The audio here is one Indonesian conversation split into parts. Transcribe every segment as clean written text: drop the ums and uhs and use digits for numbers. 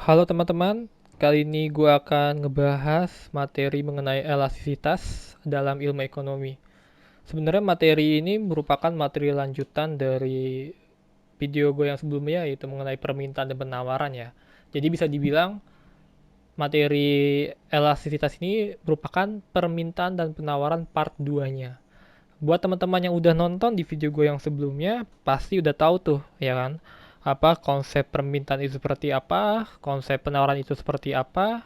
Halo teman-teman, kali ini gue akan ngebahas materi mengenai elastisitas dalam ilmu ekonomi. Sebenarnya materi ini merupakan materi lanjutan dari video gue yang sebelumnya, yaitu mengenai permintaan dan penawaran ya. Jadi bisa dibilang materi elastisitas ini merupakan permintaan dan penawaran part 2-nya. Buat teman-teman yang udah nonton di video gue yang sebelumnya, pasti udah tahu tuh, ya kan? Apa konsep permintaan itu seperti apa, konsep penawaran itu seperti apa.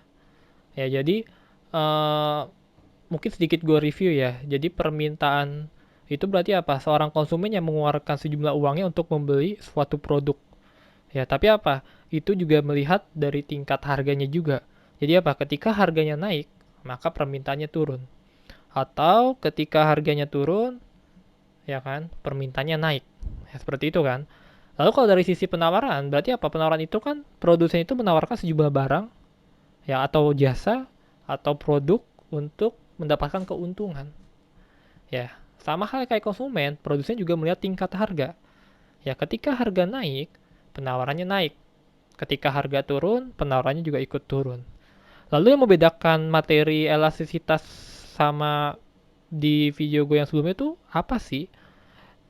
Ya, jadi uh, mungkin sedikit gue review ya. Jadi permintaan itu berarti apa? Seorang konsumen yang mengeluarkan sejumlah uangnya untuk membeli suatu produk. Ya, tapi apa? Itu juga melihat dari tingkat harganya juga. Jadi apa? Ketika harganya naik, maka permintaannya turun. Atau ketika harganya turun, ya kan, permintaannya naik. Ya, seperti itu kan. Lalu kalau dari sisi penawaran, berarti apa? Penawaran itu kan produsen itu menawarkan sejumlah barang, ya atau jasa atau produk untuk mendapatkan keuntungan. Ya, sama hal kayak konsumen, produsen juga melihat tingkat harga. Ya, ketika harga naik, penawarannya naik. Ketika harga turun, penawarannya juga ikut turun. Lalu yang membedakan materi elastisitas sama di video gue yang sebelumnya itu apa sih?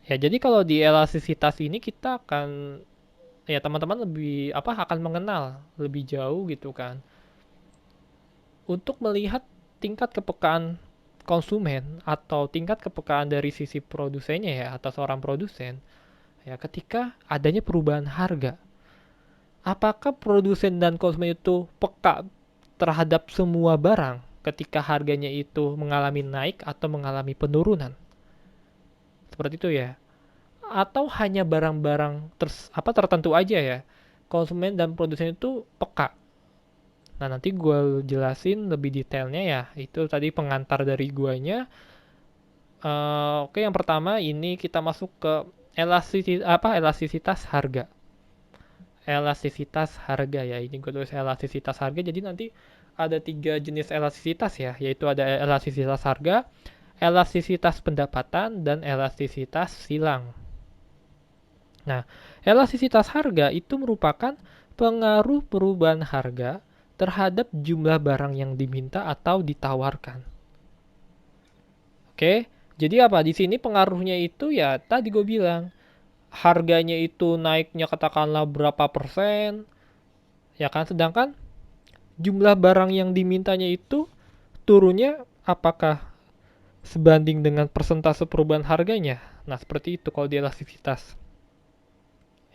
Ya, jadi kalau di elastisitas ini kita akan ya teman-teman lebih apa akan mengenal lebih jauh gitu kan untuk melihat tingkat kepekaan konsumen atau tingkat kepekaan dari sisi produsennya ya atau seorang produsen ya ketika adanya perubahan harga. Apakah produsen dan konsumen itu peka terhadap semua barang ketika harganya itu mengalami naik atau mengalami penurunan? Seperti itu ya. Atau hanya barang-barang tertentu aja ya. Konsumen dan produsen itu peka. Nah, nanti gue jelasin lebih detailnya ya. Itu tadi pengantar dari guanya. Oke, yang pertama ini kita masuk ke elastisitas harga. Elastisitas harga ya. Ini gue tulis elastisitas harga. Jadi nanti ada tiga jenis elastisitas ya, yaitu ada elastisitas harga, elastisitas pendapatan, dan elastisitas silang. Nah, elastisitas harga itu merupakan pengaruh perubahan harga terhadap jumlah barang yang diminta atau ditawarkan. Oke, jadi apa? Di sini pengaruhnya itu ya tadi gue bilang, harganya itu naiknya katakanlah berapa persen, ya kan? Sedangkan jumlah barang yang dimintanya itu turunnya apakah sebanding dengan persentase perubahan harganya? Nah, seperti itu kalau di elastisitas.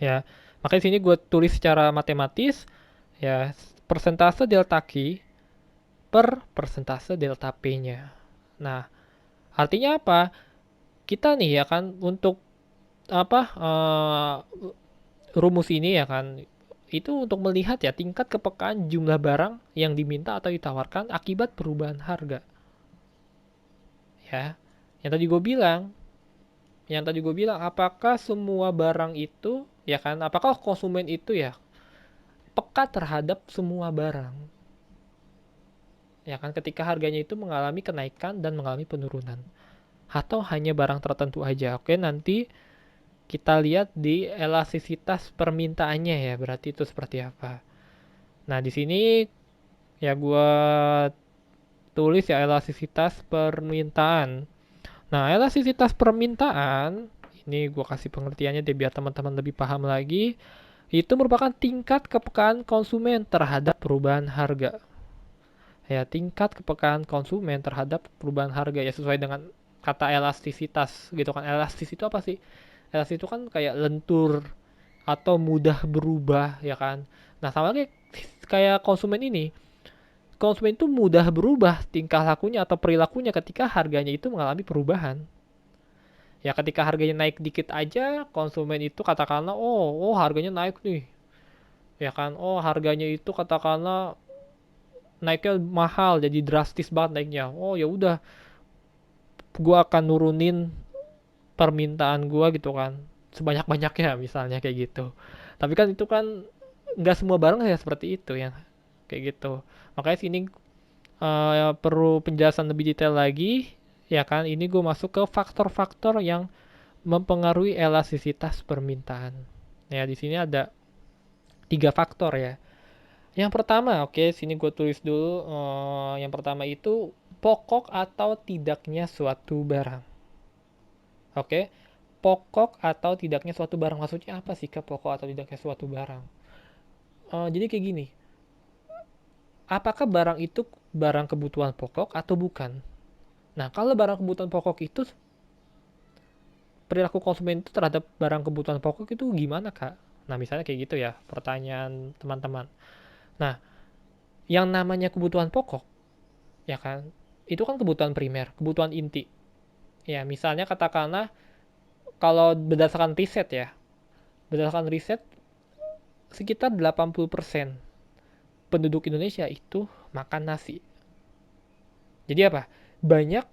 Ya, makanya di sini gue tulis secara matematis, ya, persentase delta Q per persentase delta P-nya. Nah, artinya apa? Kita nih ya kan untuk apa rumus ini ya kan itu untuk melihat ya tingkat kepekaan jumlah barang yang diminta atau ditawarkan akibat perubahan harga. Ya, yang tadi gue bilang, apakah semua barang itu ya kan, apakah konsumen itu ya peka terhadap semua barang, ya kan ketika harganya itu mengalami kenaikan dan mengalami penurunan, atau hanya barang tertentu aja. Oke, nanti kita lihat di elastisitas permintaannya ya, berarti itu seperti apa. Nah, di sini ya gua tulis ya elastisitas permintaan. Nah, elastisitas permintaan ini gua kasih pengertiannya deh biar teman-teman lebih paham lagi. Itu merupakan tingkat kepekaan konsumen terhadap perubahan harga. Ya, tingkat kepekaan konsumen terhadap perubahan harga ya sesuai dengan kata elastisitas gitu kan. Elastis itu apa sih? Elastis itu kan kayak lentur atau mudah berubah ya kan. Nah, sama kayak konsumen ini. Konsumen itu mudah berubah tingkah lakunya atau perilakunya ketika harganya itu mengalami perubahan. Ya ketika harganya naik dikit aja, konsumen itu katakanlah, oh harganya naik nih. Ya kan, oh harganya itu katakanlah naiknya mahal, jadi drastis banget naiknya. Oh ya udah, gua akan nurunin permintaan gua gitu kan, sebanyak banyaknya misalnya kayak gitu. Tapi kan itu kan nggak semua barang ya seperti itu ya, kayak gitu. Makanya sini perlu penjelasan lebih detail lagi, ya kan? Ini gue masuk ke faktor-faktor yang mempengaruhi elastisitas permintaan. Ya, di sini ada tiga faktor ya. Yang pertama, oke, sini gue tulis dulu. Yang pertama itu pokok atau tidaknya suatu barang. Oke, pokok atau tidaknya suatu barang. Maksudnya apa sih, Kak, pokok atau tidaknya suatu barang? Jadi kayak gini, apakah barang itu barang kebutuhan pokok atau bukan? Nah, kalau barang kebutuhan pokok itu, perilaku konsumen itu terhadap barang kebutuhan pokok itu gimana, Kak? Nah, misalnya kayak gitu ya, pertanyaan teman-teman. Nah, yang namanya kebutuhan pokok, ya kan, itu kan kebutuhan primer, kebutuhan inti. Ya, misalnya katakanlah, kalau berdasarkan riset, sekitar 80% penduduk Indonesia itu makan nasi. Jadi apa? Banyak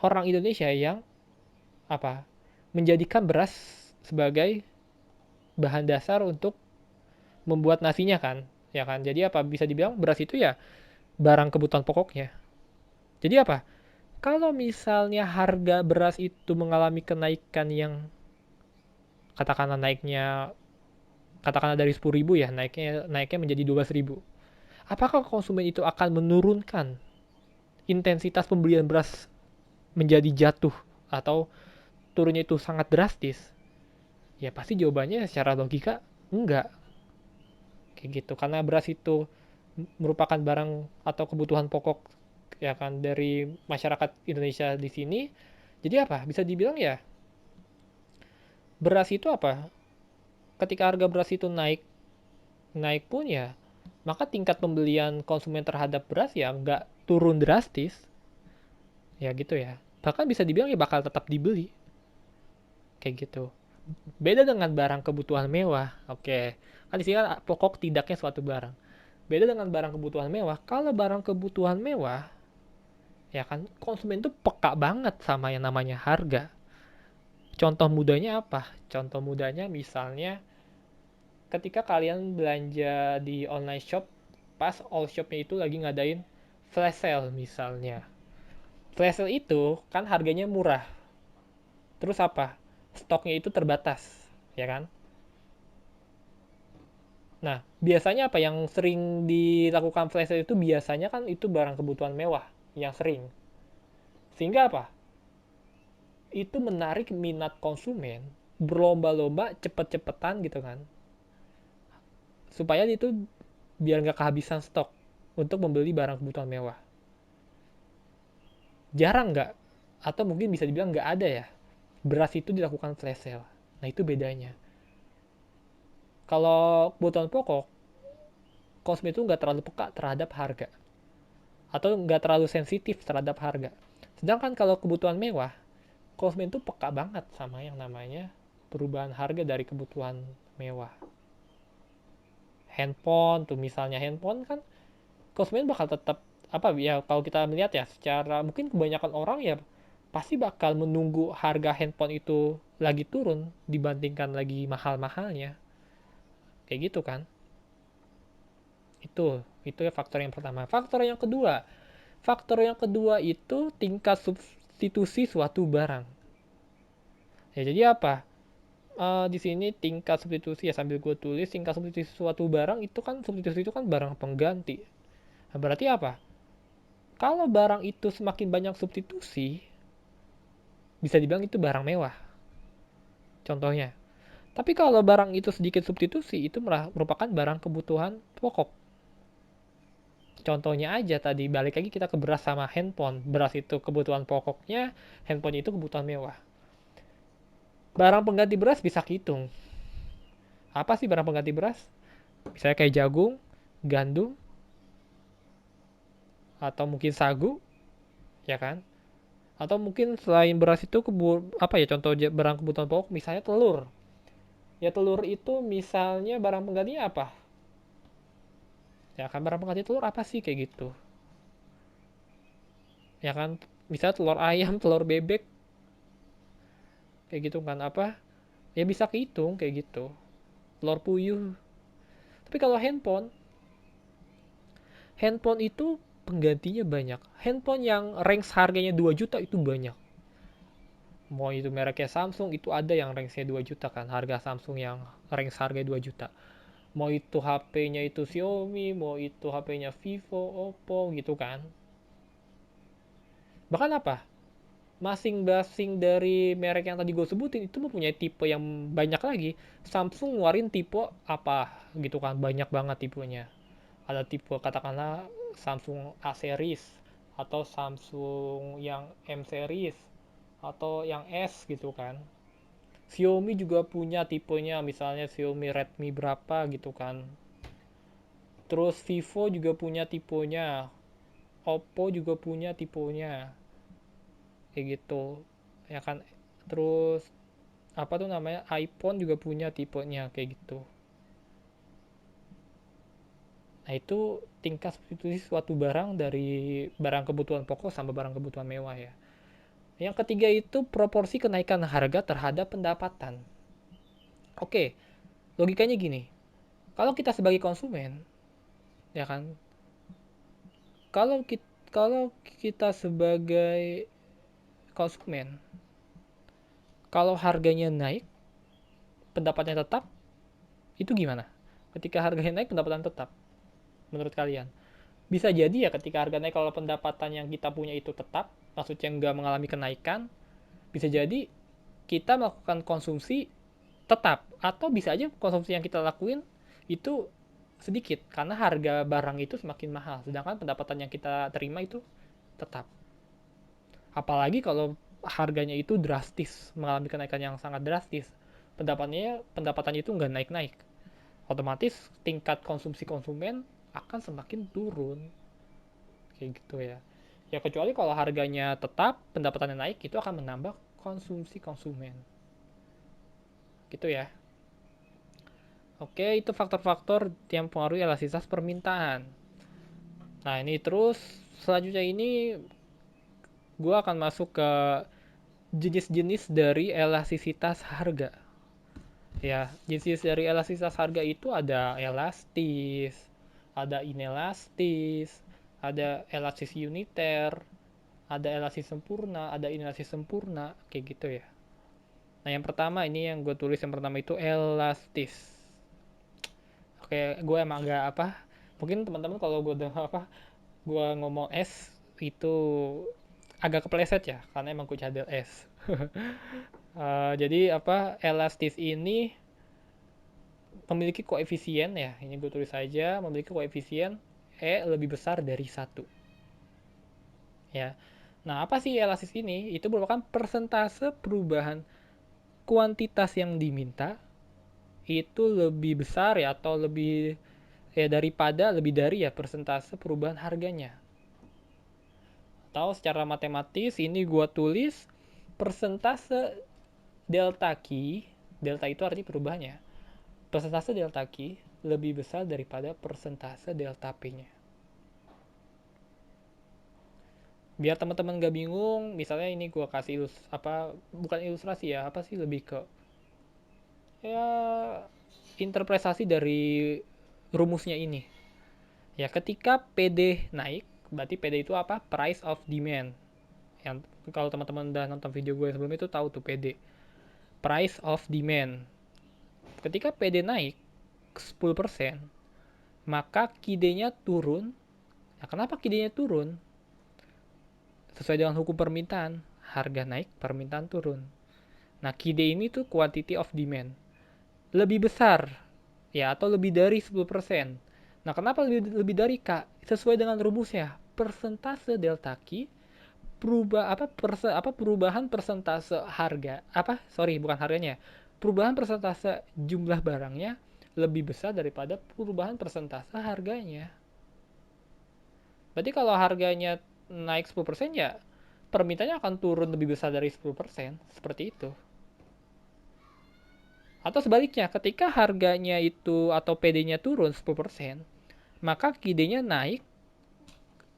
orang Indonesia yang apa? Menjadikan beras sebagai bahan dasar untuk membuat nasinya kan. Ya kan? Jadi apa? Bisa dibilang beras itu ya barang kebutuhan pokoknya. Jadi apa? Kalau misalnya harga beras itu mengalami kenaikan yang katakanlah naiknya katakanlah dari 10.000 ya, naiknya menjadi 12.000. Apakah konsumen itu akan menurunkan intensitas pembelian beras menjadi jatuh atau turunnya itu sangat drastis? Ya pasti jawabannya secara logika enggak, kayak gitu. Karena beras itu merupakan barang atau kebutuhan pokok ya kan dari masyarakat Indonesia di sini. Jadi apa? Bisa dibilang ya beras itu apa? Ketika harga beras itu naik naik pun ya maka tingkat pembelian konsumen terhadap beras ya nggak turun drastis, ya gitu ya. Bahkan bisa dibilang ya bakal tetap dibeli, kayak gitu. Beda dengan barang kebutuhan mewah. Oke, kan di sini kan pokok tidaknya suatu barang. Beda dengan barang kebutuhan mewah. Kalau barang kebutuhan mewah, ya kan konsumen tuh peka banget sama yang namanya harga. Contoh mudahnya apa? Contoh mudahnya misalnya ketika kalian belanja di online shop, pas all shopnya itu lagi ngadain flash sale misalnya. Flash sale itu kan harganya murah. Terus apa? Stoknya itu terbatas, ya kan? Nah, biasanya apa yang sering dilakukan flash sale itu biasanya kan itu barang kebutuhan mewah yang sering. Sehingga apa? Itu menarik minat konsumen berlomba-lomba cepet-cepetan gitu kan. Supaya itu biar nggak kehabisan stok untuk membeli barang kebutuhan mewah. Jarang nggak, atau mungkin bisa dibilang nggak ada ya, beras itu dilakukan flash sale. Nah itu bedanya. Kalau kebutuhan pokok, konsumen itu nggak terlalu peka terhadap harga. Atau nggak terlalu sensitif terhadap harga. Sedangkan kalau kebutuhan mewah, konsumen itu peka banget sama yang namanya perubahan harga dari kebutuhan mewah. Handphone tuh misalnya handphone kan konsumen bakal tetap apa ya kalau kita melihat ya secara mungkin kebanyakan orang ya pasti bakal menunggu harga handphone itu lagi turun dibandingkan lagi mahal-mahalnya, kayak gitu kan. Itu ya faktor yang pertama. Faktor yang kedua itu tingkat substitusi suatu barang. Ya jadi apa? Di sini tingkat substitusi ya sambil gue tulis tingkat substitusi suatu barang itu kan substitusi itu kan barang pengganti. Nah, berarti apa? Kalau barang itu semakin banyak substitusi, bisa dibilang itu barang mewah. Contohnya. Tapi kalau barang itu sedikit substitusi, itu merupakan barang kebutuhan pokok. Contohnya aja tadi, balik lagi kita ke beras sama handphone. Beras itu kebutuhan pokoknya, handphone itu kebutuhan mewah. Barang pengganti beras bisa hitung. Apa sih barang pengganti beras? Misalnya kayak jagung, gandum, atau mungkin sagu, ya kan? Atau mungkin selain beras itu apa ya contoh barang kebutuhan pokok misalnya telur. Ya telur itu misalnya barang penggantinya apa? Ya kan barang pengganti telur apa sih kayak gitu. Ya kan misalnya telur ayam, telur bebek kayak gitu kan apa? Ya bisa kehitung kayak gitu. Telur puyuh. Tapi kalau handphone itu penggantinya banyak. Handphone yang range harganya 2 juta itu banyak. Mau itu mereknya Samsung itu ada yang range-nya 2 juta kan, harga Samsung yang range harga 2 juta. Mau itu HP-nya itu Xiaomi, mau itu HP-nya Vivo, Oppo gitu kan. Bahkan apa? Masing-masing dari merek yang tadi gue sebutin itu mempunyai tipe yang banyak lagi. Samsung ngeluarin tipe apa gitu kan, banyak banget tipenya. Ada tipe katakanlah Samsung A series atau Samsung yang M series atau yang S gitu kan. Xiaomi juga punya tipenya, misalnya Xiaomi Redmi berapa gitu kan. Terus Vivo juga punya tipenya, Oppo juga punya tipenya, kayak gitu ya kan. Terus apa tuh namanya, iPhone juga punya tipenya kayak gitu. Nah itu tingkat substitusi suatu barang dari barang kebutuhan pokok sama barang kebutuhan mewah ya. Yang ketiga itu proporsi kenaikan harga terhadap pendapatan. Oke, logikanya gini, kalau kita sebagai konsumen ya kan, kalau kita sebagai konsumen, kalau harganya naik pendapatnya tetap, itu gimana? Ketika harganya naik pendapatan tetap, menurut kalian? Bisa jadi ya ketika harga naik, kalau pendapatan yang kita punya itu tetap, maksudnya nggak mengalami kenaikan, bisa jadi kita melakukan konsumsi tetap, atau bisa aja konsumsi yang kita lakuin itu sedikit karena harga barang itu semakin mahal, sedangkan pendapatan yang kita terima itu tetap. Apalagi kalau harganya itu drastis, mengalami kenaikan yang sangat drastis, pendapatannya itu nggak naik-naik, otomatis tingkat konsumsi konsumen akan semakin turun, kayak gitu ya. Ya kecuali kalau harganya tetap, pendapatannya naik, itu akan menambah konsumsi konsumen. Gitu ya. Oke, itu faktor-faktor yang mempengaruhi elastisitas permintaan. Nah, ini terus selanjutnya ini gue akan masuk ke jenis-jenis dari elastisitas harga. Ya, jenis dari elastisitas harga itu ada elastis, ada inelastis, ada elastis uniter, ada elastis sempurna, ada inelastis sempurna, kayak gitu ya. Nah, yang pertama ini yang gue tulis yang pertama itu elastis. Oke, gue emang agak apa? Mungkin teman-teman kalau gue udah apa, gue ngomong S itu agak kepleset ya, karena emang gue cadel S. Jadi apa? Elastis ini memiliki koefisien ya, ini gue tulis saja, memiliki koefisien E lebih besar dari satu ya. Nah, apa sih elastis ini? Itu merupakan persentase perubahan kuantitas yang diminta itu lebih besar ya, atau lebih ya daripada, lebih dari ya persentase perubahan harganya. Atau secara matematis ini gua tulis persentase delta Q, delta itu arti perubahannya. Persentase delta Q lebih besar daripada persentase delta P-nya. Biar teman-teman gak bingung, misalnya ini gua kasih apa, bukan ilustrasi ya, apa sih, lebih ke ya interpretasi dari rumusnya ini. Ya, ketika PD naik, berarti PD itu apa? Price of demand. Yang kalau teman-teman udah nonton video gue sebelum itu tahu tuh PD. Price of demand. Ketika PD naik 10%, maka KID-nya turun. Nah, kenapa KID-nya turun? Sesuai dengan hukum permintaan, harga naik, permintaan turun. Nah, KID ini tuh quantity of demand. Lebih besar ya, atau lebih dari 10%. Nah, kenapa lebih dari Kak? Sesuai dengan rumusnya, persentase delta Q perubahan persentase harga, bukan harganya, perubahan persentase jumlah barangnya lebih besar daripada perubahan persentase harganya. Berarti kalau harganya naik 10% ya permintaannya akan turun lebih besar dari 10%, seperti itu. Atau sebaliknya, ketika harganya itu atau PD-nya turun 10%, maka KID-nya naik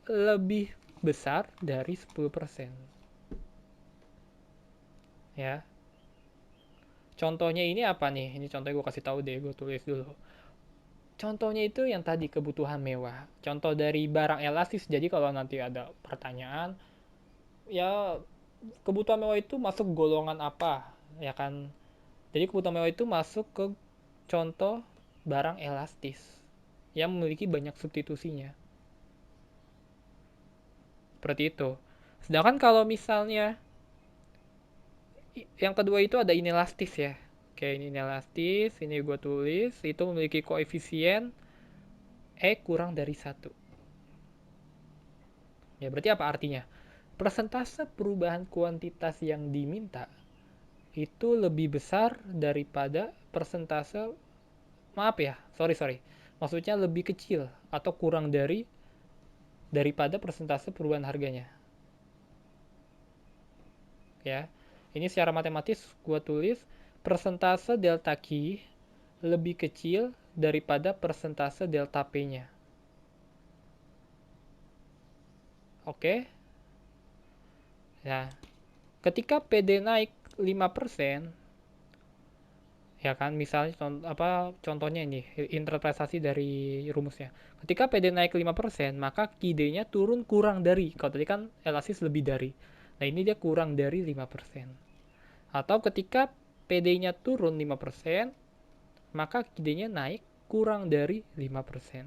lebih besar dari 10%. Ya. Contohnya ini apa nih? Ini contohnya gue kasih tahu deh, gue tulis dulu. Contohnya itu yang tadi, kebutuhan mewah. Contoh dari barang elastis. Jadi kalau nanti ada pertanyaan, ya kebutuhan mewah itu masuk golongan apa? Ya kan? Jadi kebutuhan mewah itu masuk ke contoh barang elastis yang memiliki banyak substitusinya. Seperti itu. Sedangkan kalau misalnya yang kedua itu ada inelastis ya. Oke, ini inelastis, ini gue tulis, itu memiliki koefisien E kurang dari 1. Ya, berarti apa artinya? Persentase perubahan kuantitas yang diminta itu lebih besar daripada persentase, maaf ya, sorry. Maksudnya lebih kecil atau kurang daripada persentase perubahan harganya. Ya, ini secara matematis gue tulis persentase delta Q lebih kecil daripada persentase delta P-nya. Oke? Nah, ketika PD naik 5%, ya kan, misalnya contohnya ini interpretasi dari rumusnya. Ketika PD naik 5%, maka QD-nya turun kurang dari, kalau tadi kan elastis lebih dari. Nah, ini dia kurang dari 5%. Atau ketika PD-nya turun 5%, maka QD-nya naik kurang dari 5%.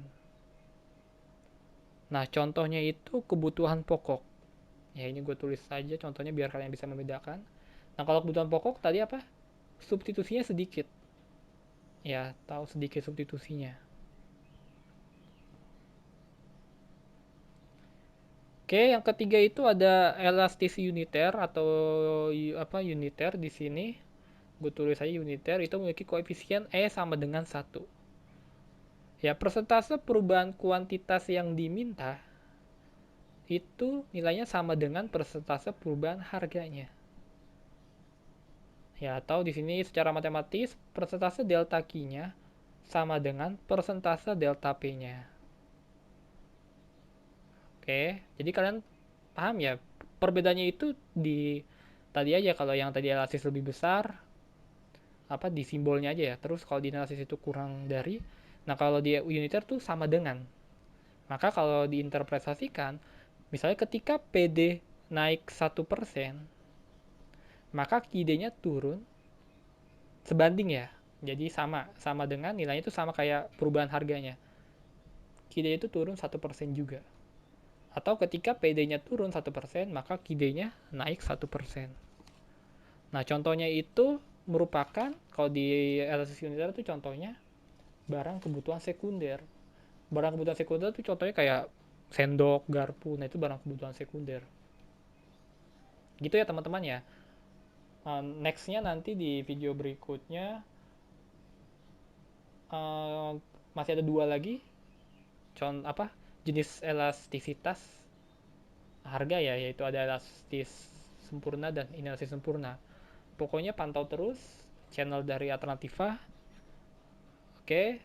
Nah, contohnya itu kebutuhan pokok. Ya, ini gue tulis saja contohnya biar kalian bisa membedakan. Nah, kalau kebutuhan pokok tadi apa? Substitusinya sedikit. Ya, tahu sedikit substitusinya. Oke, yang ketiga itu ada elastis uniter atau uniter di sini. Gue tulis aja uniter itu memiliki koefisien E sama dengan 1. Ya, persentase perubahan kuantitas yang diminta itu nilainya sama dengan persentase perubahan harganya. Ya, atau di sini secara matematis persentase delta Q-nya sama dengan persentase delta P-nya. Oke, jadi kalian paham ya perbedaannya itu di tadi aja. Kalau yang tadi elastis lebih besar apa di simbolnya aja ya, terus kalau di analisis itu kurang dari, nah kalau di uniter tuh sama dengan. Maka kalau diinterpretasikan misalnya ketika PD naik 1%, maka QD-nya turun sebanding ya, jadi sama sama dengan nilainya itu sama kayak perubahan harganya, QD itu turun 1% juga. Atau ketika PD-nya turun 1%, maka QD-nya naik 1%. Nah, contohnya itu merupakan, kalau di analisis uniter itu contohnya barang kebutuhan sekunder. Barang kebutuhan sekunder itu contohnya kayak sendok, garpu, nah itu barang kebutuhan sekunder. Gitu ya teman-teman ya. Nextnya nanti di video berikutnya uh, masih ada dua lagi jenis elastisitas harga ya, yaitu ada elastis sempurna dan inelastis sempurna. Pokoknya pantau terus channel dari Alternativa. Oke,